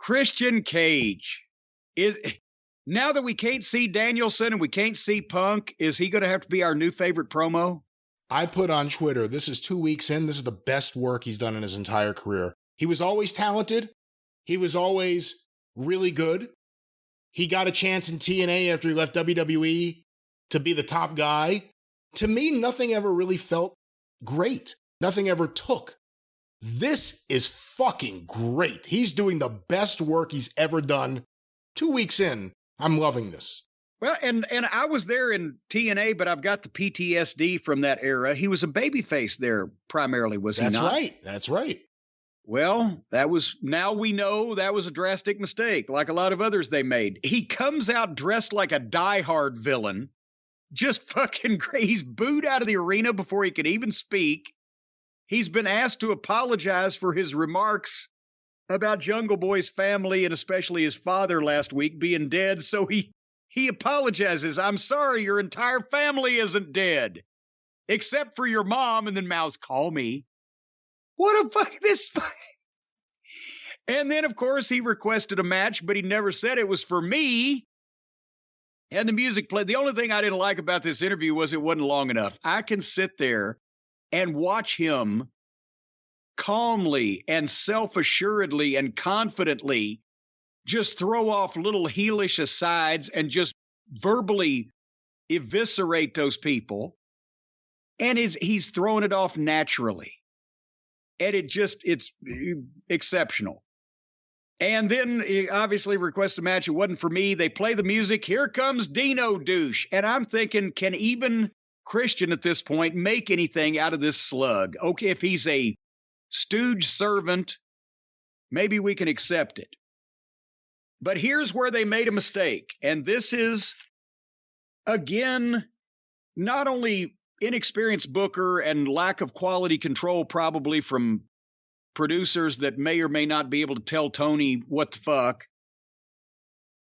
Christian Cage is now that we can't see Danielson and we can't see Punk, is he going to have to be our new favorite promo? I put on Twitter, this is 2 weeks in. This is the best work he's done in his entire career. He was always talented. He was always really good. He got a chance in TNA after he left WWE to be the top guy. To me, nothing ever really felt great. Nothing ever took. This is fucking great. He's doing the best work he's ever done. 2 weeks in, I'm loving this. Well, and I was there in TNA, but I've got the PTSD from that era. He was a babyface there primarily, was he not? That's right. That's right. Well, now we know that was a drastic mistake, like a lot of others they made. He comes out dressed like a diehard villain, just fucking great. He's booed out of the arena before he can even speak. He's been asked to apologize for his remarks about Jungle Boy's family and especially his father last week being dead. So he apologizes. I'm sorry, your entire family isn't dead, except for your mom. And then mouths, call me. What a fuck this. And then, of course, he requested a match, but he never said it was for me. And the music played. The only thing I didn't like about this interview was it wasn't long enough. I can sit there and watch him calmly and self-assuredly and confidently just throw off little heelish asides and just verbally eviscerate those people. And he's throwing it off naturally. And it's exceptional. And then he obviously requests a match. It wasn't for me. They play the music. Here comes Dino Douche. And I'm thinking, can even Christian at this point make anything out of this slug? Okay, if he's a stooge servant, maybe we can accept it. But here's where they made a mistake. And this is, again, not only inexperienced booker and lack of quality control probably from producers that may or may not be able to tell Tony what the fuck.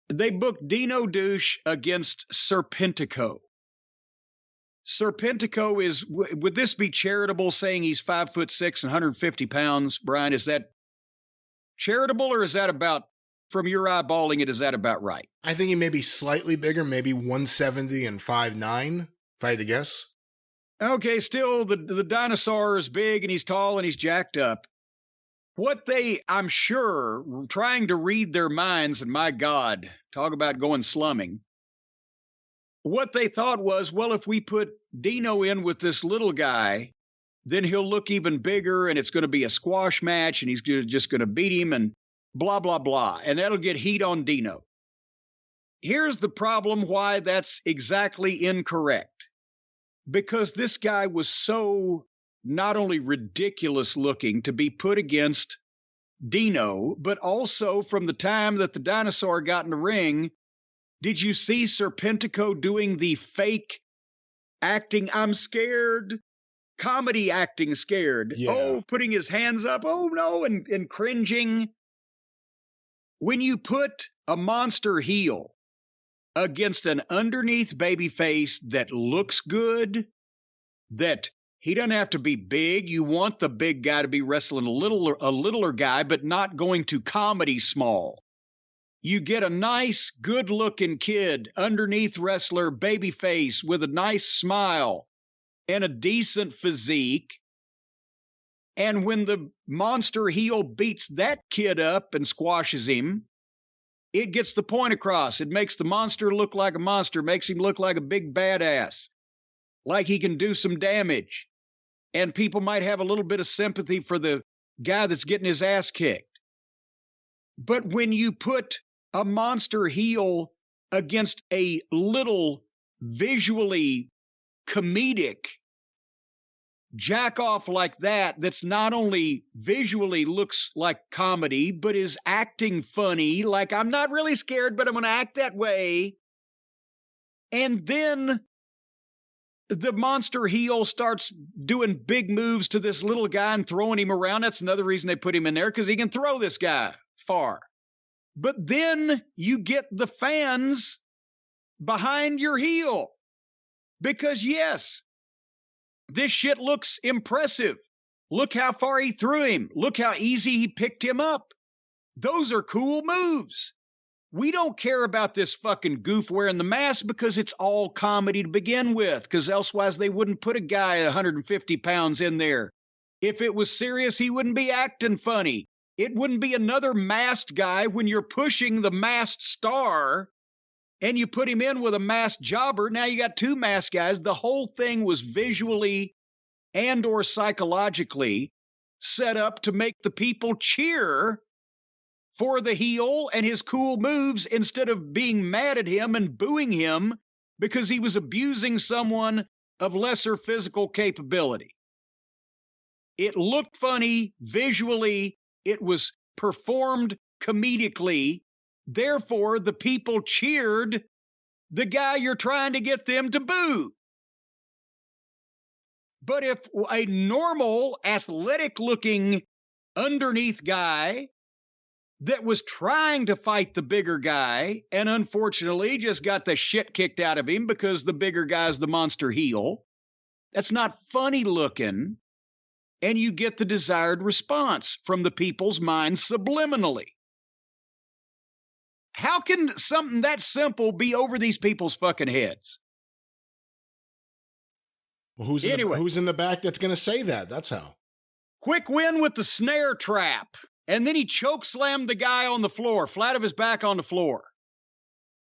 They booked Dino Douche against Serpentico. Serpentico is, would this be charitable saying he's 5'6" and 150 pounds, Brian? Is that charitable or is that about, from your eyeballing it, is that about right? I think he may be slightly bigger, maybe 170 and 5'9", if I had to guess. Okay, still, the dinosaur is big and he's tall and he's jacked up. What they, I'm sure, trying to read their minds, and my God, talk about going slumming. What they thought was, well, if we put Dino in with this little guy, then he'll look even bigger and it's going to be a squash match and he's just going to beat him and blah, blah, blah. And that'll get heat on Dino. Here's the problem why that's exactly incorrect. Because this guy was so not only ridiculous looking to be put against Dino, but also from the time that the dinosaur got in the ring, did you see Serpentico doing the fake acting, I'm scared, comedy acting scared? Yeah. Oh, putting his hands up, oh no, and cringing. When you put a monster heel against an underneath baby face that looks good, that he doesn't have to be big. You want the big guy to be wrestling a littler guy, but not going to comedy small. You get a nice, good-looking kid, underneath wrestler, baby face with a nice smile and a decent physique. And when the monster heel beats that kid up and squashes him, it gets the point across. It makes the monster look like a monster, makes him look like a big badass, like he can do some damage. And people might have a little bit of sympathy for the guy that's getting his ass kicked. But when you put a monster heel against a little visually comedic jack off like that, that's not only visually looks like comedy, but is acting funny, like I'm not really scared, but I'm going to act that way. And then the monster heel starts doing big moves to this little guy and throwing him around. That's another reason they put him in there, because he can throw this guy far. But then you get the fans behind your heel. Because yes, this shit looks impressive. Look how far he threw him. Look how easy he picked him up. Those are cool moves. We don't care about this fucking goof wearing the mask because it's all comedy to begin with, because elsewise they wouldn't put a guy at 150 pounds in there. If it was serious, he wouldn't be acting funny. It wouldn't be another masked guy when you're pushing the masked star and you put him in with a masked jobber. Now you got two masked guys. The whole thing was visually and or psychologically set up to make the people cheer for the heel and his cool moves instead of being mad at him and booing him because he was abusing someone of lesser physical capability. It looked funny visually. It was performed comedically. Therefore, the people cheered the guy you're trying to get them to boo. But if a normal, athletic-looking, underneath guy that was trying to fight the bigger guy and unfortunately just got the shit kicked out of him because the bigger guy's the monster heel, that's not funny looking, and you get the desired response from the people's minds subliminally. How can something that simple be over these people's fucking heads? Well, who's in the back that's going to say that? That's how. Quick win with the snare trap. And then he choke slammed the guy on the floor, flat of his back on the floor.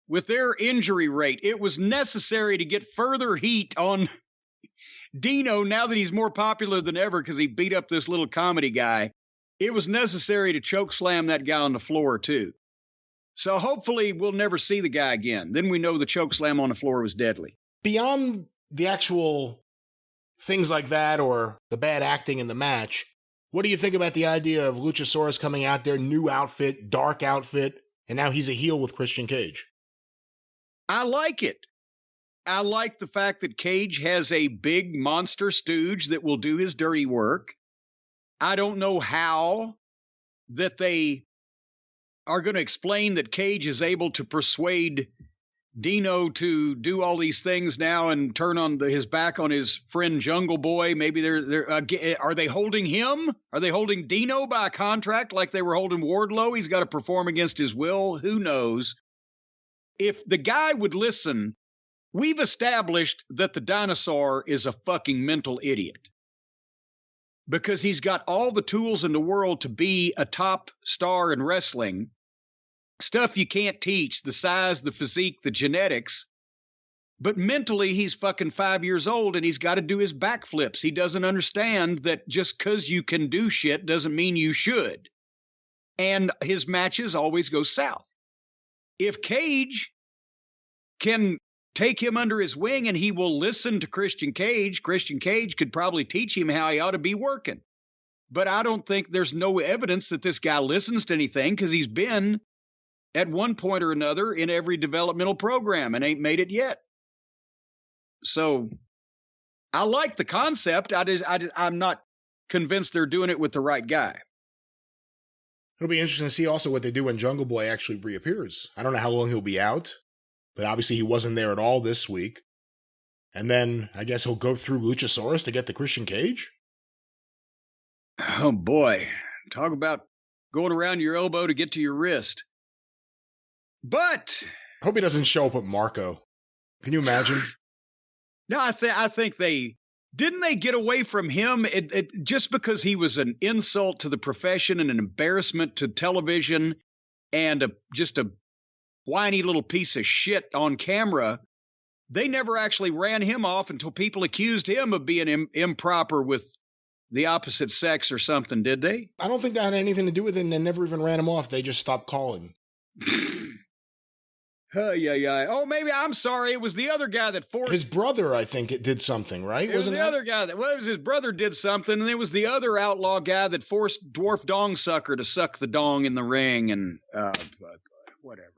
With their injury rate, it was necessary to get further heat on Dino now that he's more popular than ever because he beat up this little comedy guy. It was necessary to choke slam that guy on the floor, too. So hopefully we'll never see the guy again. Then we know the choke slam on the floor was deadly. Beyond the actual things like that or the bad acting in the match, what do you think about the idea of Luchasaurus coming out there, new outfit, dark outfit, and now he's a heel with Christian Cage? I like it. I like the fact that Cage has a big monster stooge that will do his dirty work. I don't know how that they are going to explain that Cage is able to persuade Dino to do all these things now and turn on his back on his friend Jungle Boy. Maybe are they holding him? Are they holding Dino by a contract like they were holding Wardlow? He's got to perform against his will. Who knows? If the guy would listen, we've established that the dinosaur is a fucking mental idiot because he's got all the tools in the world to be a top star in wrestling. Stuff you can't teach, the size, the physique, the genetics. But mentally, he's fucking 5 years old and he's got to do his backflips. He doesn't understand that just because you can do shit doesn't mean you should. And his matches always go south. If Cage can take him under his wing and he will listen to Christian Cage could probably teach him how he ought to be working. But I don't think there's no evidence that this guy listens to anything because he's been at one point or another in every developmental program and ain't made it yet. So I like the concept. I'm not convinced they're doing it with the right guy. It'll be interesting to see also what they do when Jungle Boy actually reappears. I don't know how long he'll be out, but obviously he wasn't there at all this week. And then I guess he'll go through Luchasaurus to get the Christian Cage. Oh boy. Talk about going around your elbow to get to your wrist. But I hope he doesn't show up with Marco. Can you imagine? No, I think they get away from him just because he was an insult to the profession and an embarrassment to television and just a whiny little piece of shit on camera. They never actually ran him off until people accused him of being improper with the opposite sex or something, did they? I don't think that had anything to do with it, and they never even ran him off. They just stopped calling. Oh, maybe, I'm sorry, it was the other guy that forced... His brother, I think, it did something, right? It was the other guy that... Well, it was his brother did something, and it was the other outlaw guy that forced Dwarf Dong Sucker to suck the dong in the ring, and... whatever.